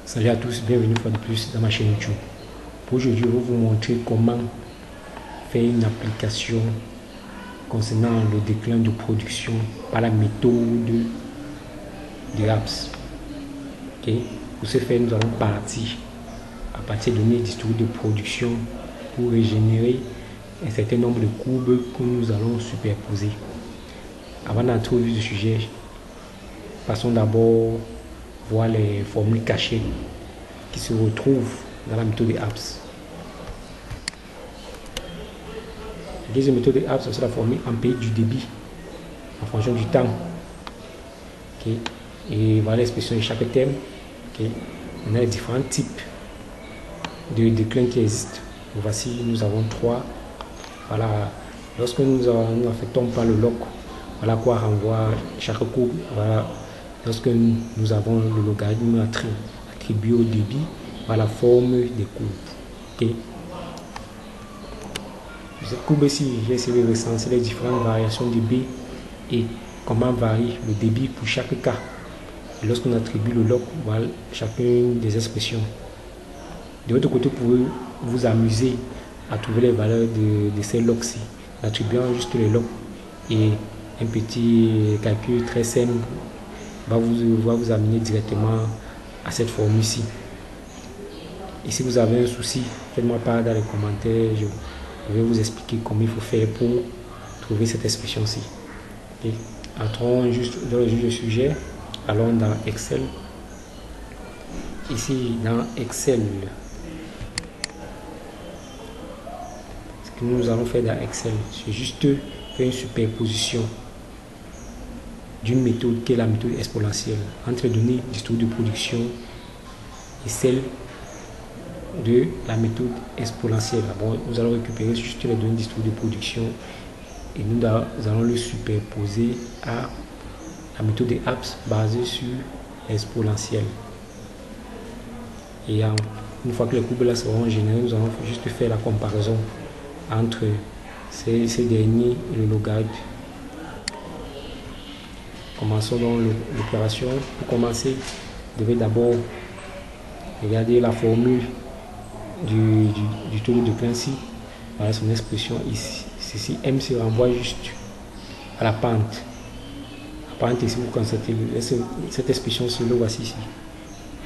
Salut à tous, bienvenue une fois de plus dans ma chaîne YouTube. Pour aujourd'hui, je vais vous montrer comment faire une application concernant le déclin de production par la méthode de apps. Okay? Pour ce faire, nous allons partir à partir de données d'historique de production pour régénérer un certain nombre de courbes que nous allons superposer. Avant d'entrer au vif du sujet, passons d'abord voir les formules cachées qui se retrouvent dans la méthode des apps. La deuxième méthode des apps, c'est la formule ampère du débit en fonction du temps. Okay. Et voilà l'expression de chaque thème. Okay. On a les différents types de déclin qui existent. Voici, nous avons trois. Voilà, lorsque nous affectons par le lock, voilà quoi renvoie chaque courbe. Voilà, lorsque nous avons le logarithme attribué au débit, voilà la forme des courbes. Okay. Cette courbe-ci, j'ai essayé de recenser les différentes variations de B et comment varie le débit pour chaque cas. Et lorsqu'on attribue le log, voilà chacune des expressions. De l'autre côté, vous pouvez vous amuser à trouver les valeurs de ces logs-ci, en attribuant juste les logs. Et un petit calcul très simple va vous amener directement à cette formule-ci. Et si vous avez un souci, faites-moi part dans les commentaires. Je vais vous expliquer comment il faut faire pour trouver cette expression-ci. Okay. Entrons juste dans le vif du sujet. Allons dans Excel. Ici, dans Excel, ce que nous allons faire dans Excel, c'est juste faire une superposition d'une méthode qui est la méthode exponentielle entre les données d'historique de production et celle de la méthode exponentielle. Bon, nous allons récupérer juste les données d'historique de production et nous allons le superposer à la méthode des apps basée sur l'exponentielle. Et une fois que les courbes là seront générées, nous allons juste faire la comparaison entre ces derniers et le logarithme. Commençons donc l'opération. Pour commencer, vous devez d'abord regarder la formule du taux de déclin ici. Voilà son expression ici. Ceci, M se renvoie juste à la pente. La pente ici, vous constatez cette expression sur le voici ici.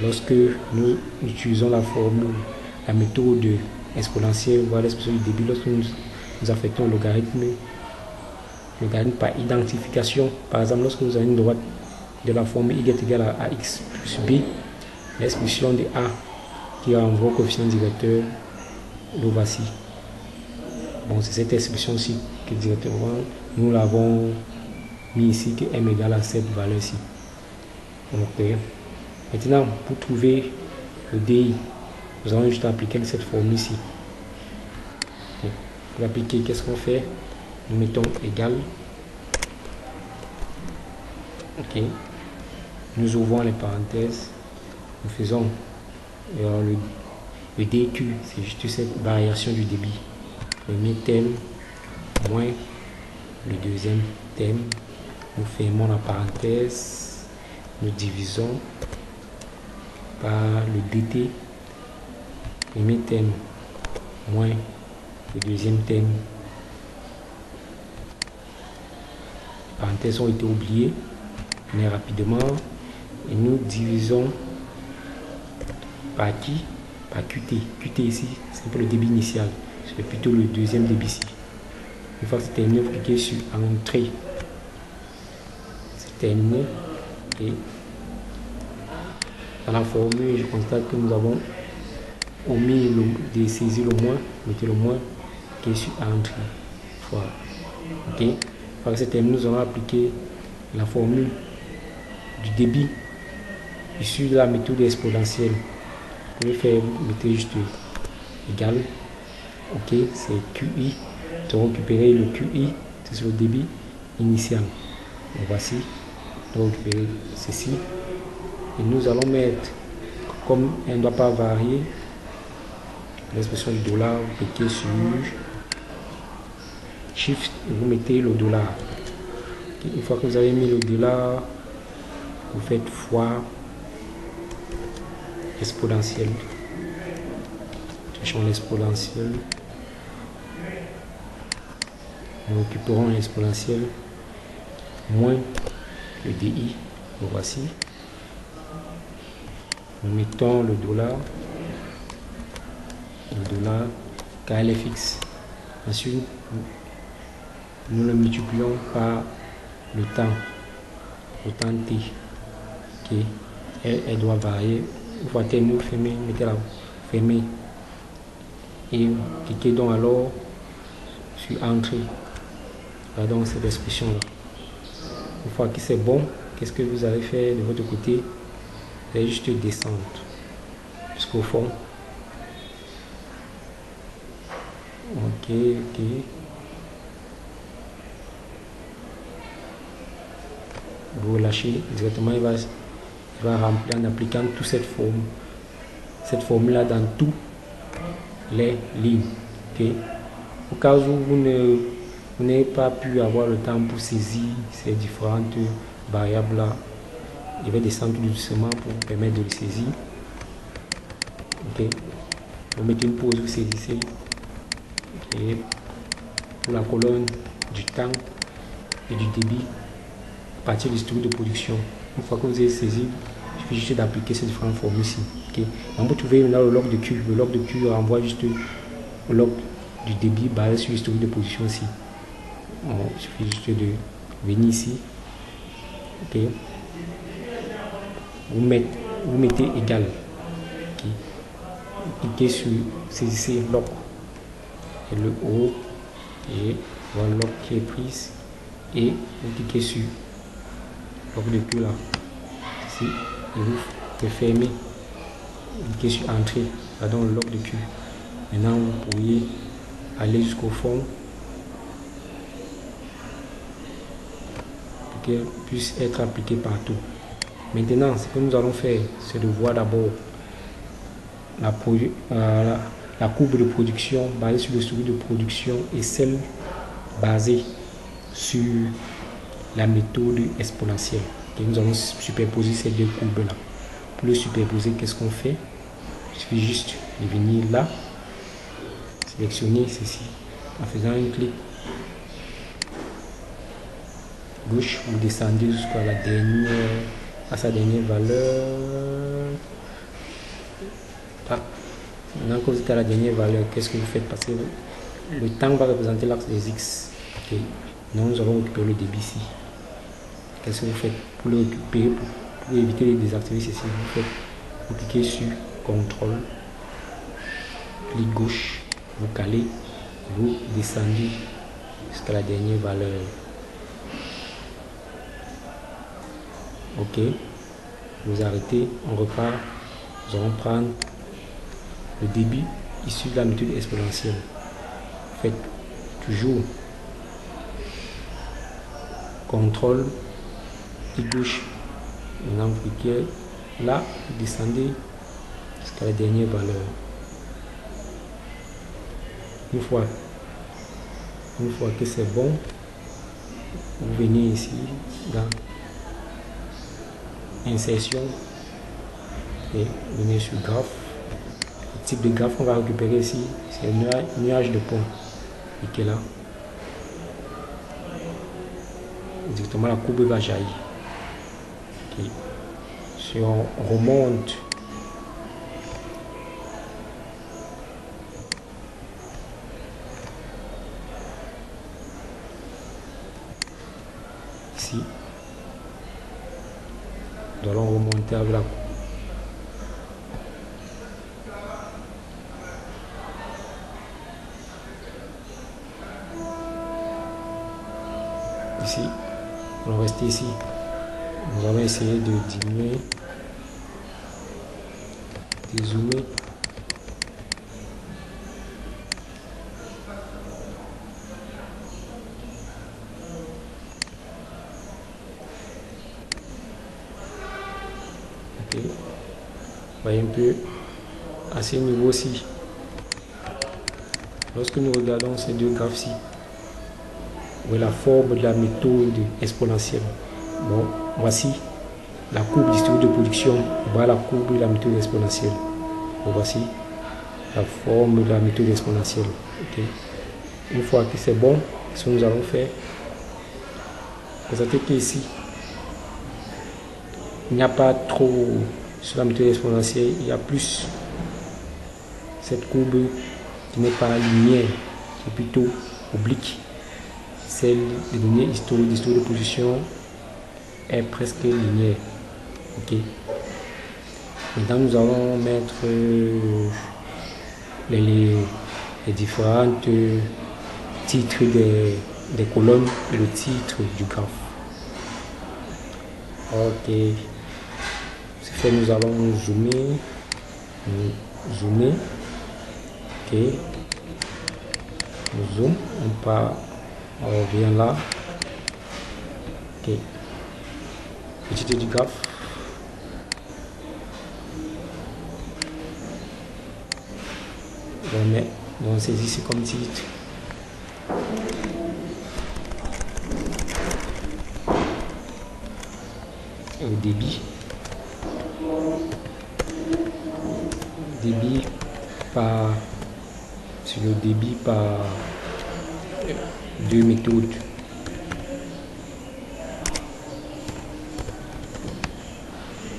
Lorsque nous utilisons la formule, la méthode exponentielle, voilà l'expression du débit, lorsque nous affectons le logarithme par identification, par exemple, lorsque vous avez une droite de la formule y est égal à ax plus b, l'expression de a qui renvoie au coefficient directeur, le voici. Bon, c'est cette expression-ci que directement nous l'avons mis ici, que m égale à cette valeur-ci. Okay. Maintenant, pour trouver le DI, nous allons juste appliquer cette formule-ci. Okay. Pour l'appliquer, qu'est-ce qu'on fait? Nous mettons égal. Ok. Nous ouvrons les parenthèses. Nous faisons le DQ, c'est juste cette variation du débit. Le premier thème moins le deuxième thème. Nous fermons la parenthèse. Nous divisons par le DT. Premier thème moins le deuxième thème. Les parenthèses ont été oubliées, mais rapidement, et nous divisons par qui? Par QT. QT ici, c'est pour le débit initial. C'est plutôt le deuxième débit ici. Une fois que c'est terminé, vous cliquez sur Entrée. C'est terminé. Et dans la formule, je constate que nous avons omis de saisir le moins. Mettez le moins qui est sur Entrée. Voilà. Ok. Une fois que c'est terminé, nous allons appliquer la formule du débit issue de la méthode exponentielle. Pour le faire, vous mettez juste égal. Ok, c'est QI. Nous allons récupérer le QI, c'est le débit initial. Donc voici, nous allons récupérer ceci. Et nous allons mettre, comme elle ne doit pas varier, l'expression du dollar, vous cliquez sur Shift et vous mettez le dollar. Okay, une fois que vous avez mis le dollar, vous faites fois exponentielle. Cherchons l'exponentielle. Nous récupérons l'exponentielle moins le DI. Le voici. Nous mettons le dollar KLFX. Ensuite, nous le multiplions par le temps T. Okay. Elle doit varier. Une fois terminé, fermez, mettez-la fermée. Et cliquez donc alors sur Entrée. Voilà donc cette expression là. Une fois que c'est bon, qu'est-ce que vous allez faire de votre côté? Vous allez juste descendre jusqu'au fond. Ok. Vous relâchez directement, il va remplir en appliquant toute cette formule là dans toutes les lignes. Okay. Au cas où vous n'avez pas pu avoir le temps pour saisir ces différentes variables là, je vais descendre tout doucement pour vous permettre de les saisir. Ok. Vous mettez une pause, vous saisissez. Et pour la colonne du temps et du débit, à partir du historique de production, une fois que vous avez saisi, il suffit juste d'appliquer ces différentes formules ici. Okay. Donc vous trouvez maintenant le log de Q. Le log de Q renvoie juste au log du débit basé sur l'historique de production ici. Il suffit juste de venir ici. Okay. Vous mettez égal. Okay. Vous cliquez sur saisissez log et le haut et voilà log qui est prise et vous cliquez sur log de Q là ici et vous refermez, vous cliquez sur entrée là dans le log de Q. Maintenant vous pourriez aller jusqu'au fond pour qu'elle puisse être appliquée partout. Maintenant ce que nous allons faire, c'est de voir d'abord la courbe de production basée sur le story de production et celle basée sur la méthode exponentielle. Et nous allons superposer ces deux courbes là. Pour le superposer, qu'est-ce qu'on fait? Il suffit juste de venir là, sélectionner ceci en faisant un clic gauche, vous descendez jusqu'à sa dernière valeur. Maintenant que vous êtes à la dernière valeur, qu'est-ce que vous faites? Parce que le temps va représenter l'axe des X. Okay. Nous allons récupérer le débit ici. Qu'est-ce que vous faites pour le récupérer, pour éviter de désactiver ceci? Vous cliquez sur CTRL, clic gauche, vous calez, vous descendez jusqu'à la dernière valeur. Ok, vous arrêtez, on repart. Nous allons prendre le débit issu de la méthode exponentielle. Faites toujours CTRL, clic gauche. Maintenant vous cliquez là, vous descendez jusqu'à la dernière valeur. Une fois que c'est bon, vous venez ici dans insertion et venez sur graphe. Le type de graphe qu'on va récupérer ici, c'est un nuage de pont. Cliquez là. Directement la courbe va jaillir. Okay. Si on remonte ici, nous allons remonter avec la courbe. Ici, nous allons rester ici. Nous allons essayer de diminuer, dézoomer. Ok, voyez un peu à ce niveau-ci. Lorsque nous regardons ces deux graphes-ci, la forme de la méthode exponentielle. Bon, voici la courbe d'historique de production. Voilà la courbe de la méthode exponentielle. Donc voici la forme de la méthode exponentielle. Okay. Une fois que c'est bon, ce que nous allons faire, constatez qu'ici, il n'y a pas trop sur la méthode exponentielle, il y a plus cette courbe qui n'est pas linéaire, qui est plutôt oblique. Celle des données historiques de position est presque linéaire. Ok. Maintenant, nous allons mettre les différentes titres des colonnes et le titre du graphe. Ok. C'est fait, nous allons zoomer. Ok. On zoom, on revient là. Ok. Le titre du graphe. On saisit ici comme titre. Le débit. Sur le débit par deux méthodes.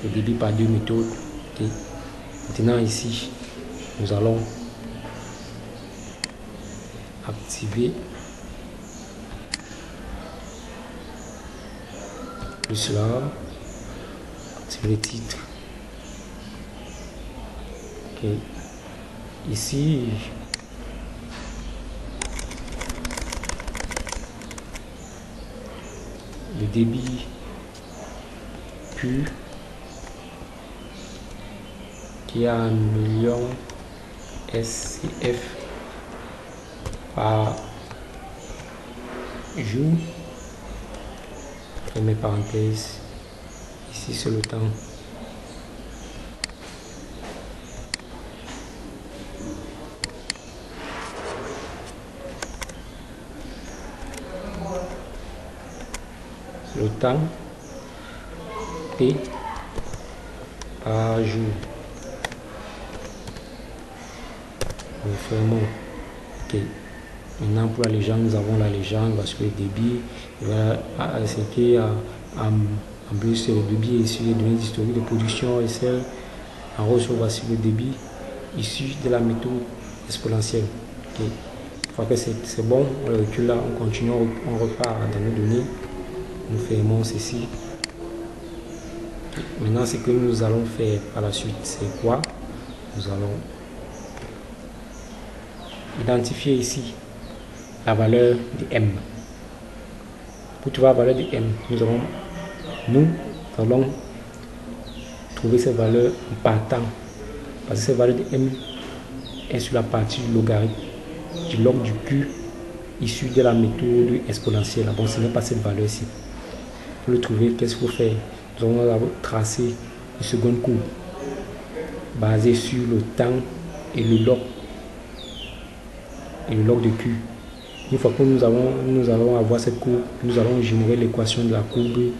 Le débit par deux méthodes. Okay. Maintenant ici, nous allons activer plus là, activer les titres. Ok. Ici, le débit pur qui a 1 million SCF par jour. Je mets parenthèse. Ici c'est le temps. Le temps P par jour. Fermons. Ok. Maintenant pour la légende, nous avons la légende parce que le débit va c'était en plus le débit issu des données historiques de production et celle en rose. Voici le débit issu de la méthode exponentielle. Okay. Une fois que c'est bon, on le recule là, on continue, on repart dans nos données. Nous fermons ceci. Maintenant, ce que nous allons faire par la suite, c'est quoi? Nous allons identifier ici la valeur de M. Pour trouver la valeur de M, nous allons trouver cette valeur en partant. Parce que cette valeur de M est sur la partie du logarithme, du log du Q issu de la méthode exponentielle. Bon, ce n'est pas cette valeur-ci. Pour le trouver, qu'est-ce qu'il faut faire? Nous allons tracer une seconde courbe basée sur le temps et le log de Q. Une fois que nous allons avoir cette courbe, nous allons générer l'équation de la courbe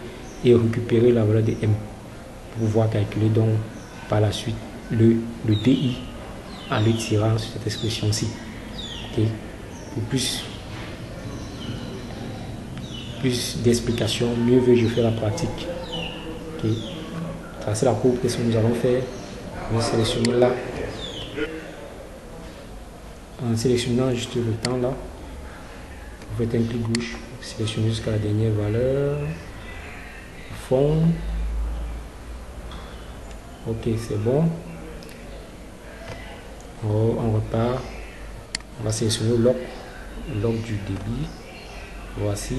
et récupérer la valeur de M pour pouvoir calculer donc par la suite le DI en le tirant sur cette expression-ci. Okay. Pour plus d'explications, mieux vaut je fais la pratique. Okay. Tracer la courbe, qu'est-ce que nous allons faire? On va sélectionner là. En sélectionnant juste le temps là, vous faites un clic gauche, sélectionnez jusqu'à la dernière valeur. Fond. Ok, c'est bon. On repart. On va sélectionner le log du débit. Voici.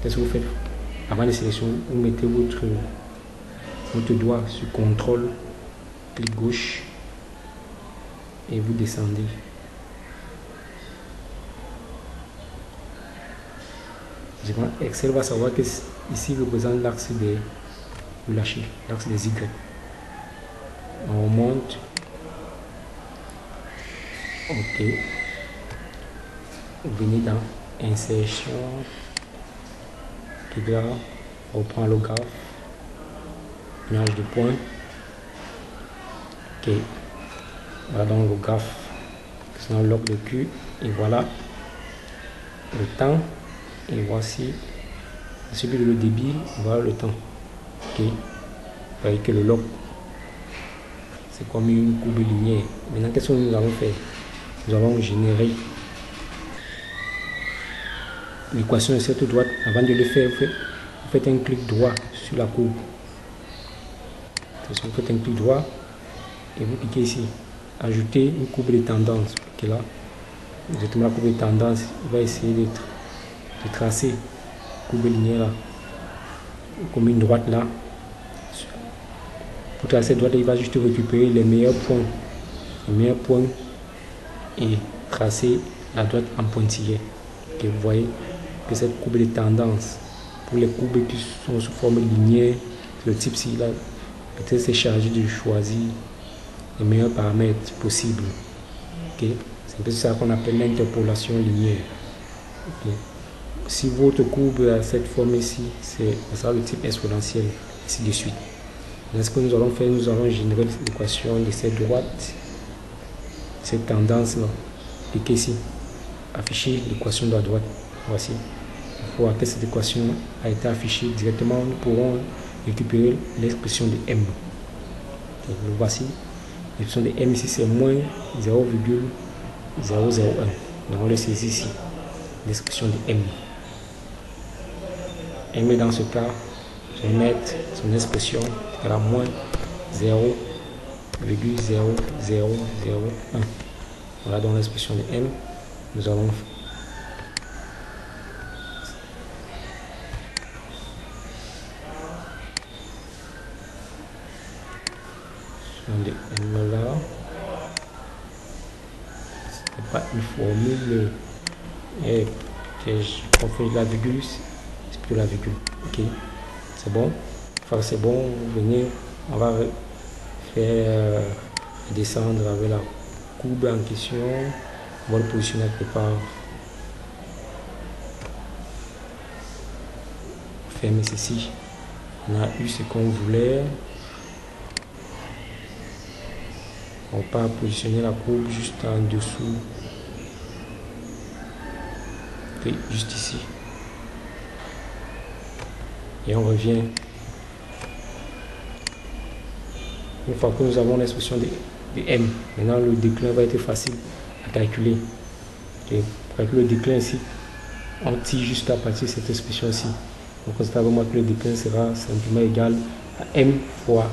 Qu'est-ce que vous faites? Avant de sélectionner, vous mettez votre doigt sur contrôle, clic gauche et vous descendez. Excel va savoir que ici représente l'axe des lâchés, l'axe des Y. On remonte. Ok. Vous venez dans insertion. Là, on prend le graphe. nuage de points. Ok, voilà donc le graphe, c'est un log de Q, et voilà le temps, et voici celui de le débit, voilà le temps. Ok, vous voyez que le log c'est comme une courbe linéaire. Maintenant, qu'est-ce que nous allons faire? Nous allons générer l'équation de cette droite. Avant de le faire, vous faites un clic droit sur la courbe. Vous faites un clic droit et vous cliquez ici. Ajouter une courbe de tendance. Cliquez là. Exactement la courbe de tendance. Il va essayer de tracer la courbe linéaire là. Comme une droite là. Pour tracer cette droite, il va juste récupérer les meilleurs points. Les meilleurs points et tracer la droite en pointillé. Okay, vous voyez que cette courbe de tendance, pour les courbes qui sont sous forme linéaire, le type ci là, peut-être c'est chargé de choisir les meilleurs paramètres possibles. Okay. C'est un peu ça qu'on appelle l'interpolation linéaire. Okay. Si votre courbe a cette forme ici, c'est ça le type exponentiel, ainsi de suite. Là, ce que nous allons faire, nous allons générer l'équation de cette droite, cette tendance là. Cliquez ici, afficher l'équation de la droite. Voici. Il faut voir que cette équation a été affichée directement. Nous pourrons récupérer l'expression de M. Okay, voici. L'expression de M ici, c'est moins 0,001. Donc on le saisit ici. L'expression de M. M dans ce cas, je vais mettre son expression égale à moins 0,0001. Voilà donc l'expression de M. Nous allons de M là. C'est pas une formule et on fait la virgule, c'est plutôt la virgule. Ok, c'est bon. Enfin, c'est bon, vous venez, on va faire descendre avec la courbe en question. On va le positionner quelque part. Fermer ceci. On a eu ce qu'on voulait. On va positionner la courbe juste en dessous. Okay, juste ici. Et on revient. Une fois que nous avons l'expression de M, maintenant le déclin va être facile à calculer. Okay. Pour calculer le déclin ici, on tire juste à partir de cette expression-ci. On constate vraiment que le déclin sera simplement égal à M fois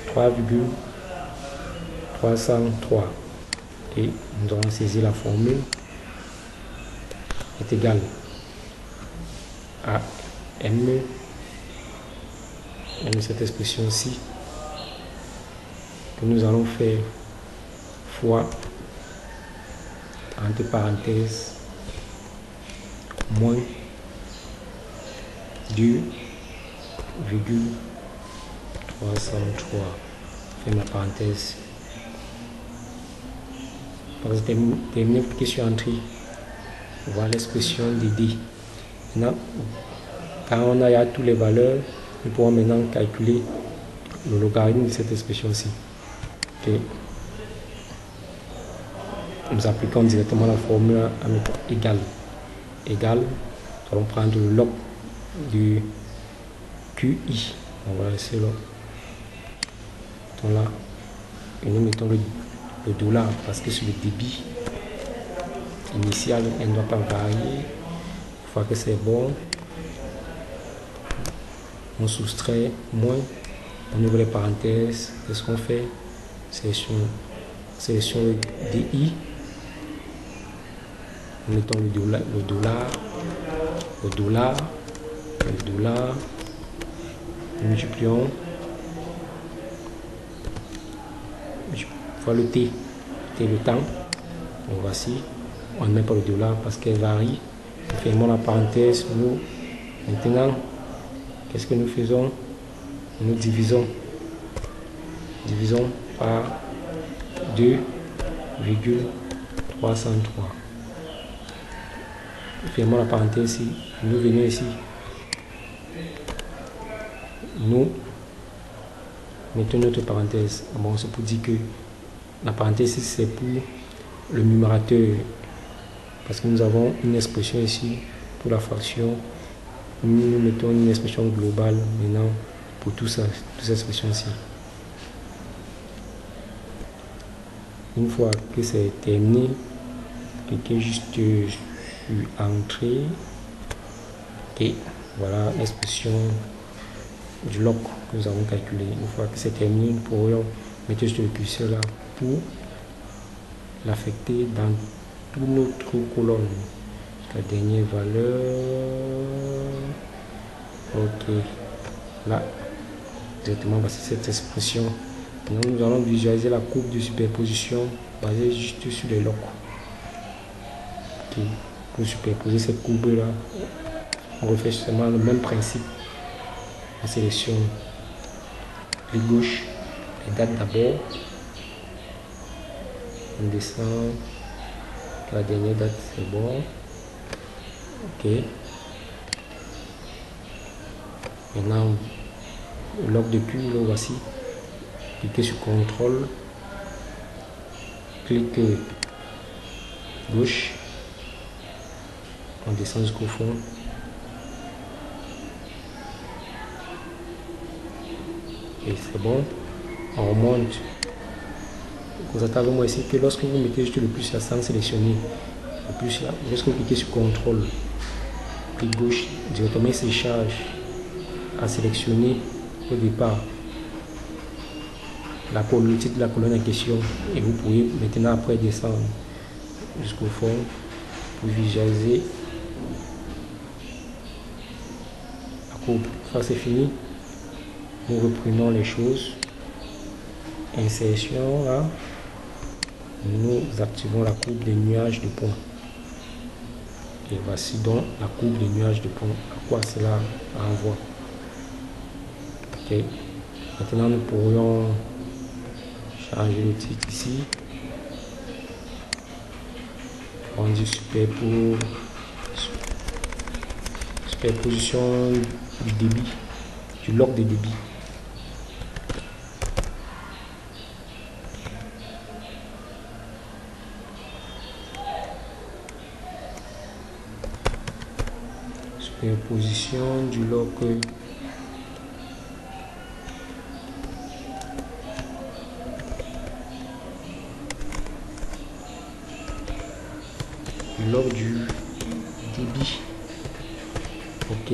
3,303. Et nous allons saisir la formule est égale à M, cette expression-ci, que nous allons faire fois, entre parenthèses, moins 2,303. Ferme la parenthèse. Pour terminer, vous cliquez sur Entrée. Voilà l'expression de D. Maintenant, quand on a toutes les valeurs, nous pourrons maintenant calculer le logarithme de cette expression-ci. Okay. Nous appliquons directement la formule en mettant égal. Égal, nous allons prendre le log du QI. On va laisser là. Là. Et nous mettons le dollar parce que c'est le débit initial, elle ne doit pas varier. Une fois que c'est bon, on soustrait moins, on ouvre les parenthèses. Qu'est-ce qu'on fait? Sélection DI, nous mettons le dollar, multiplions fois le T, le temps. Donc voici, on ne met pas le dollar parce qu'elle varie. Nous fermons la parenthèse. Nous, maintenant, qu'est-ce que nous faisons? Nous divisons par 2,303. Fermons la parenthèse ici. Nous venons ici. Nous mettons une autre parenthèse. Bon, c'est pour dire que la parenthèse c'est pour le numérateur, parce que nous avons une expression ici pour la fraction. Nous mettons une expression globale maintenant pour tout ça, toutes ces expressions-ci. Une fois que c'est terminé, cliquez juste sur Entrée. Et voilà l'expression du log que nous avons calculé. Une fois que c'est terminé, nous pourrions mettre juste le curseur là pour l'affecter dans toute notre colonne. La dernière valeur. Ok. Là, directement, voici cette expression. Maintenant, nous allons visualiser la courbe de superposition basée juste sur les logs. Okay. Pour superposer cette courbe là, on refait seulement le même principe. On sélectionne les gauches, les dates d'abord. On descend. La dernière date, c'est bon. Ok. Maintenant, le log de Q, le voici. Cliquez sur CTRL. Clique gauche. On descend jusqu'au fond. Et c'est bon. On remonte. Constatez avec moi ici que lorsque vous mettez juste le plus là sans sélectionner, le plus là, lorsque vous cliquez sur CTRL, clic gauche, directement il se charge à sélectionner au départ le titre de la colonne en question, et vous pouvez maintenant après descendre jusqu'au fond pour visualiser la courbe. Ça c'est fini. Nous reprenons les choses. Insertion là. Nous activons la courbe des nuages de points. Et voici donc la courbe des nuages de points. À quoi cela renvoie? Ok. Maintenant nous pourrions changer le titre ici. On dit superposition du débit, du log de débit. Superposition du log du débit. Ok.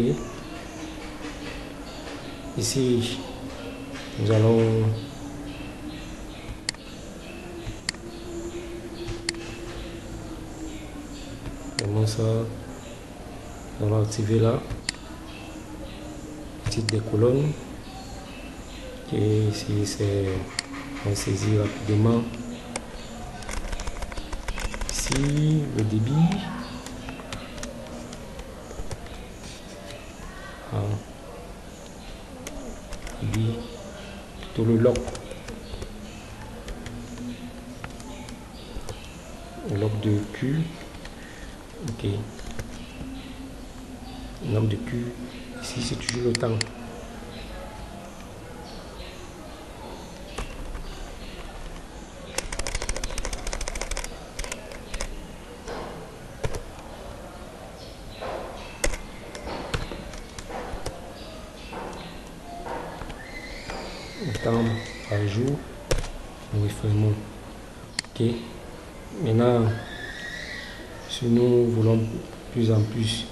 Ici, nous allons vraiment ça. Nous allons activer là. Titre des colonnes. Et ici, c'est on saisit rapidement. Ici, le débit. Plutôt le log. Le log de Q. Ok. Le log de Q. Ici, c'est toujours le temps. Temps par jour, nous refermons. Ok. Maintenant, si nous voulons plus en plus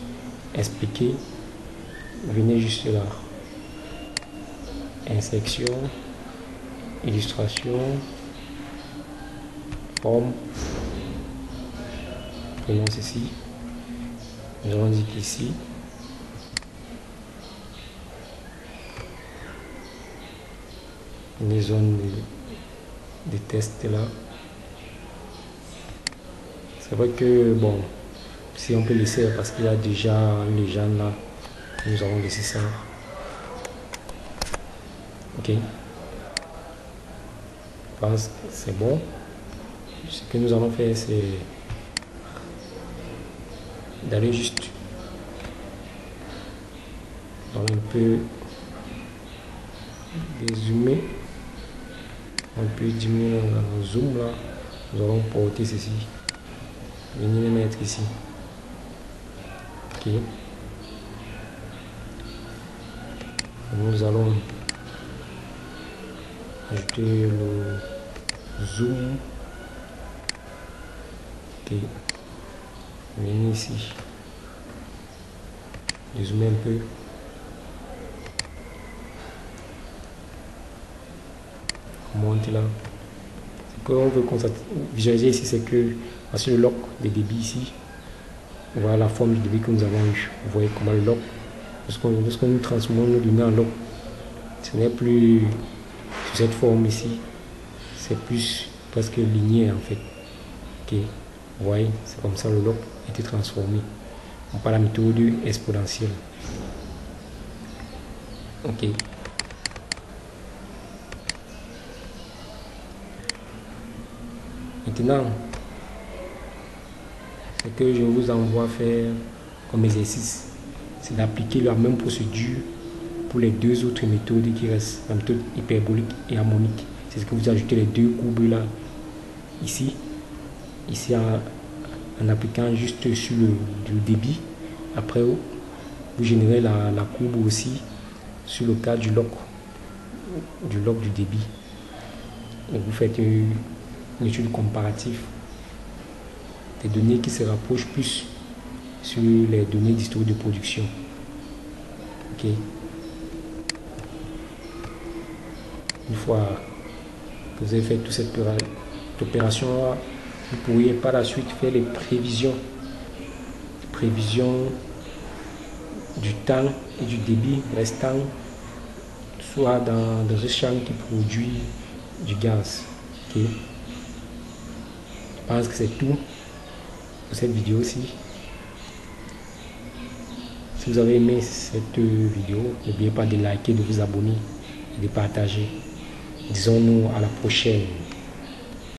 expliquer, venez juste là. Insertion, illustration, forme. Prenons ceci. Nous allons dire qu'ici, les zones de test là. C'est vrai que bon, si on peut laisser parce qu'il y a déjà les gens là, nous allons laisser ça. Ok. Je pense que c'est bon. Ce que nous allons faire, c'est d'aller juste dans un peu dézoomer On peut diminuer le zoom là. Nous allons porter ceci. Venir le mettre ici. Ok. Nous allons ajouter le zoom. Ok. Venir ici. Zoomer un peu. Monte là. Ce qu'on veut visualiser ici, c'est que voici le lock des débits ici. Voilà la forme du débit que nous avons eu. Vous voyez comment le lock, lorsqu'on nous transformons nos données en lock, ce n'est plus sur cette forme ici, c'est plus presque linéaire en fait. Ok, vous voyez, c'est comme ça le lock a été transformé. On parle de la méthode exponentielle. Ok. Maintenant, ce que je vous envoie faire comme exercice, c'est d'appliquer la même procédure pour les deux autres méthodes qui restent, la méthode hyperbolique et harmonique. C'est ce que vous ajoutez les deux courbes là, ici en appliquant juste sur le débit. Après, vous générez la courbe aussi sur le cas du lock du débit. Et vous faites une étude comparative des données qui se rapprochent plus sur les données d'historique de production. Ok. Une fois que vous avez fait toute cette opération là, vous pourriez par la suite faire les prévisions du temps et du débit restant, soit dans un champ qui produit du gaz. Ok. Je pense que c'est tout pour cette vidéo ci. Si vous avez aimé cette vidéo, n'oubliez pas de liker, de vous abonner et de partager. Disons-nous à la prochaine.